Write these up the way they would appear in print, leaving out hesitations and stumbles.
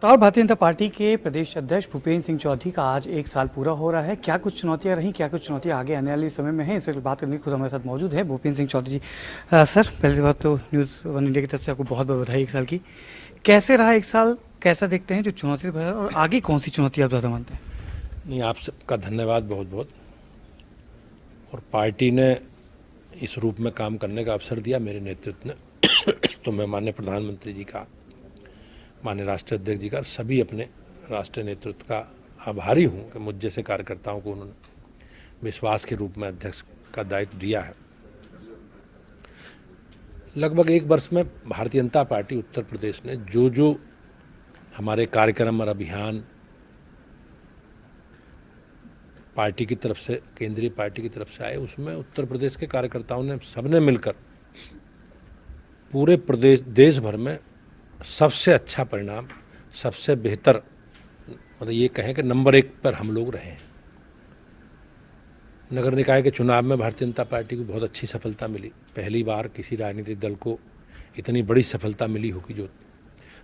और भारतीय जनता पार्टी के प्रदेश अध्यक्ष भूपेंद्र सिंह चौधरी का आज एक साल पूरा हो रहा है। क्या कुछ चुनौतियां रहीं, क्या कुछ चुनौतियां आगे आने वाले समय में हैं, इससे बात करने की खुद हमारे साथ मौजूद है भूपेंद्र सिंह चौधरी जी। सर, पहले बात तो न्यूज़ वन इंडिया की तरफ से आपको बहुत बहुत बधाई एक साल की। कैसे रहा एक साल, कैसा देखते हैं जो चुनौती भरा, और आगे कौन सी चुनौती आप ज़्यादा मानते हैं? नहीं, आप सबका धन्यवाद बहुत बहुत। और पार्टी ने इस रूप में काम करने का अवसर दिया मेरे नेतृत्व ने तो मैं माननीय प्रधानमंत्री जी का, माननीय राष्ट्रीय अध्यक्ष जी का, सभी अपने राष्ट्रीय नेतृत्व का आभारी हूँ कि मुझ जैसे कार्यकर्ताओं को उन्होंने विश्वास के रूप में अध्यक्ष का दायित्व दिया है। लगभग एक वर्ष में भारतीय जनता पार्टी उत्तर प्रदेश ने जो हमारे कार्यक्रम और अभियान पार्टी की तरफ से, केंद्रीय पार्टी की तरफ से आए, उसमें उत्तर प्रदेश के कार्यकर्ताओं ने सबने मिलकर पूरे प्रदेश, देश भर में सबसे अच्छा परिणाम, सबसे बेहतर, मतलब ये कहें कि नंबर 1 पर हम लोग रहे हैं। नगर निकाय के चुनाव में भारतीय जनता पार्टी को बहुत अच्छी सफलता मिली। पहली बार किसी राजनीतिक दल को इतनी बड़ी सफलता मिली होगी जो,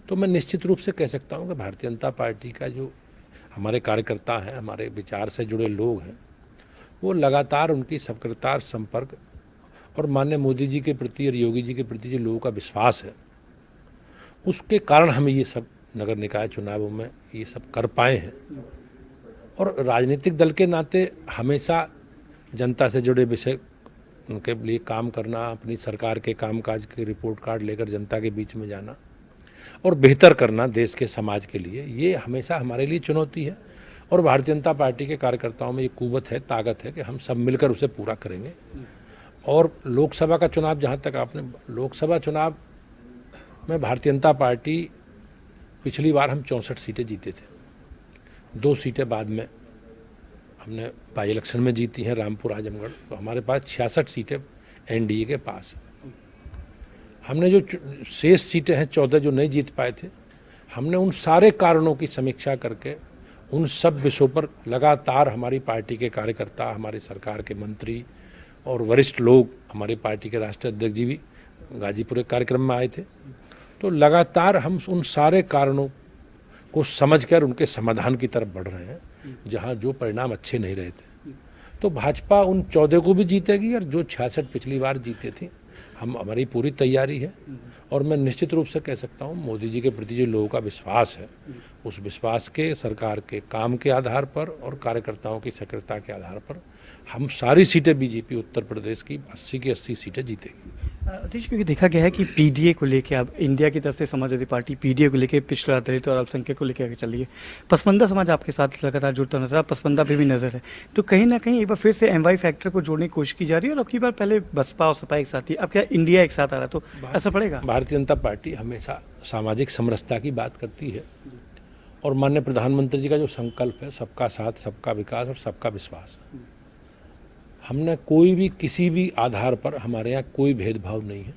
तो मैं निश्चित रूप से कह सकता हूँ कि भारतीय जनता पार्टी का जो हमारे कार्यकर्ता हैं, हमारे विचार से जुड़े लोग हैं, वो लगातार उनकी सक्रियता, संपर्क और माननीय मोदी जी के प्रति और योगी जी के प्रति जो लोगों का विश्वास है, उसके कारण हम ये सब नगर निकाय चुनावों में ये सब कर पाए हैं। और राजनीतिक दल के नाते हमेशा जनता से जुड़े विषय, उनके लिए काम करना, अपनी सरकार के कामकाज के रिपोर्ट कार्ड लेकर जनता के बीच में जाना और बेहतर करना देश के समाज के लिए, ये हमेशा हमारे लिए चुनौती है। और भारतीय जनता पार्टी के कार्यकर्ताओं में ये कुव्वत है, ताकत है कि हम सब मिलकर उसे पूरा करेंगे। और लोकसभा का चुनाव, जहाँ तक आपने, लोकसभा चुनाव में भारतीय जनता पार्टी, पिछली बार हम 64 सीटें जीते थे, 2 सीटें बाद में हमने बाई इलेक्शन में जीती हैं, रामपुर, आजमगढ़। तो हमारे पास 66 सीटें एनडीए के पास। हमने जो शेष सीटें हैं 14 जो नहीं जीत पाए थे, हमने उन सारे कारणों की समीक्षा करके उन सब विषयों पर लगातार हमारी पार्टी के कार्यकर्ता, हमारे सरकार के मंत्री और वरिष्ठ लोग, हमारी पार्टी के राष्ट्रीय अध्यक्ष जी भी गाजीपुर के कार्यक्रम में आए थे, तो लगातार हम उन सारे कारणों को समझकर उनके समाधान की तरफ बढ़ रहे हैं, जहां जो परिणाम अच्छे नहीं रहे थे। तो भाजपा उन 14 को भी जीतेगी, और जो 66 पिछली बार जीते थे, हमारी पूरी तैयारी है। और मैं निश्चित रूप से कह सकता हूँ, मोदी जी के प्रति जो लोगों का विश्वास है, उस विश्वास के, सरकार के काम के आधार पर और कार्यकर्ताओं की सक्रियता के आधार पर हम सारी सीटें, बीजेपी उत्तर प्रदेश की 80 की 80 सीटें जीतेगी। अध्यक्ष, क्योंकि देखा गया है कि पीडीए को लेकर, अब इंडिया की तरफ से समाजवादी पार्टी पीडीए को लेकर पिछड़ा, दलित और अल्पसंख्यक को लेकर आगे चल रही है। पसमंदा समाज आपके साथ लगातार जुड़ता नजर आ, पसमंदा पे भी नजर है, तो कहीं ना कहीं एक बार फिर से एमवाई फैक्टर को जोड़ने की कोशिश की जा रही है। और अब की बार पहले बसपा और सपा एक साथ थी, अब क्या इंडिया एक साथ आ रहा है, तो असर पड़ेगा? भारतीय जनता पार्टी हमेशा सामाजिक समरसता की बात करती है, और माननीय प्रधानमंत्री जी का जो संकल्प है, सबका साथ, सबका विकास और सबका विश्वास, हमने कोई भी, किसी भी आधार पर हमारे यहाँ कोई भेदभाव नहीं है।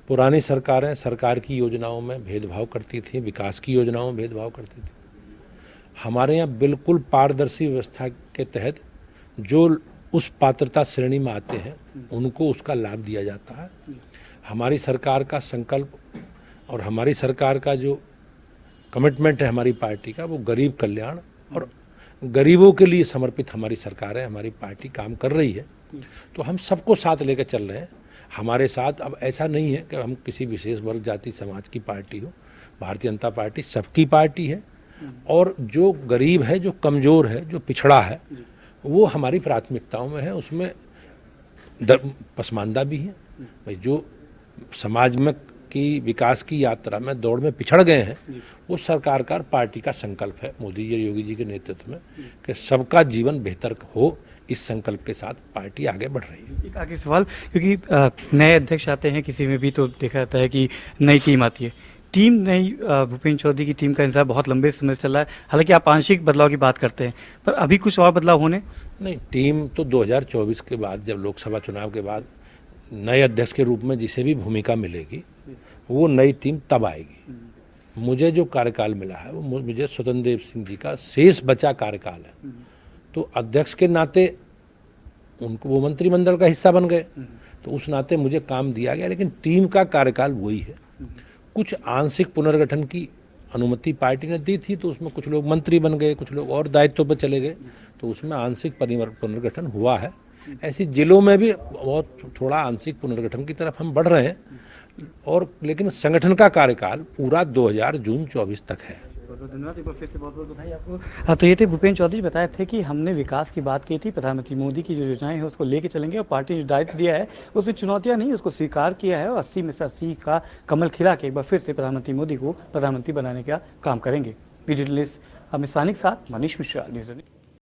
पुरानी सरकारें सरकार की योजनाओं में भेदभाव करती थी, विकास की योजनाओं में भेदभाव करती थी। हमारे यहाँ बिल्कुल पारदर्शी व्यवस्था के तहत जो उस पात्रता श्रेणी में आते हैं, उनको उसका लाभ दिया जाता है। हमारी सरकार का संकल्प और हमारी सरकार का जो कमिटमेंट है हमारी पार्टी का, वो गरीब कल्याण और गरीबों के लिए समर्पित हमारी सरकार है, हमारी पार्टी काम कर रही है। तो हम सबको साथ लेकर चल रहे हैं। हमारे साथ अब ऐसा नहीं है कि हम किसी विशेष वर्ग, जाति, समाज की पार्टी हो। भारतीय जनता पार्टी सबकी पार्टी है, और जो गरीब है, जो कमज़ोर है, जो पिछड़ा है, वो हमारी प्राथमिकताओं में है। उसमें पसमानदा भी है भाई, जो समाज में की विकास की यात्रा में, दौड़ में पिछड़ गए हैं, वो सरकार का, पार्टी का संकल्प है, मोदी जी और योगी जी के नेतृत्व में, कि सबका जीवन बेहतर हो। इस संकल्प के साथ पार्टी आगे बढ़ रही है। एक आखिरी सवाल, क्योंकि नए अध्यक्ष आते हैं किसी में भी, तो देखा जाता है कि नई टीम आती है। टीम नई, भूपेंद्र चौधरी की टीम का इंतजार बहुत लंबे समय से चल रहा है। हालांकि आप आंशिक बदलाव की बात करते हैं, पर अभी कुछ और बदलाव होने? नहीं, टीम तो 2024 के बाद, जब लोकसभा चुनाव के बाद नए अध्यक्ष के रूप में जिसे भी भूमिका मिलेगी, वो नई टीम तब आएगी। मुझे जो कार्यकाल मिला है, वो मुझे स्वतंत्र देव सिंह जी का शेष बचा कार्यकाल है। तो अध्यक्ष के नाते उनको, वो मंत्रिमंडल का हिस्सा बन गए, तो उस नाते मुझे काम दिया गया, लेकिन टीम का कार्यकाल वही है। कुछ आंशिक पुनर्गठन की अनुमति पार्टी ने दी थी तो उसमें कुछ लोग मंत्री बन गए, कुछ लोग और दायित्व पर चले गए, तो उसमें आंशिक पुनर्गठन हुआ है। ऐसी जिलों में भी बहुत थोड़ा आंशिक पुनर्गठन की तरफ हम बढ़ रहे हैं, और लेकिन संगठन का कार्यकाल पूरा 2024 तक है। बहुत बहुत धन्यवाद, एक बार फिर से बहुत बहुत बधाई आपको। हाँ, तो ये थे भूपेंद्र चौधरी, बताए थे कि हमने विकास की बात की थी, प्रधानमंत्री मोदी की जो योजनाएं हैं उसको लेके चलेंगे, और पार्टी ने जो दायित्व दिया है उसमें चुनौतियां नहीं, उसको स्वीकार किया है, और 80 में से 80 का कमल खिला के एक बार फिर से प्रधानमंत्री मोदी को प्रधानमंत्री बनाने का काम करेंगे। वीडियो जर्नलिस्ट अमित सानिक साथ मनीष मिश्रा, न्यूज़।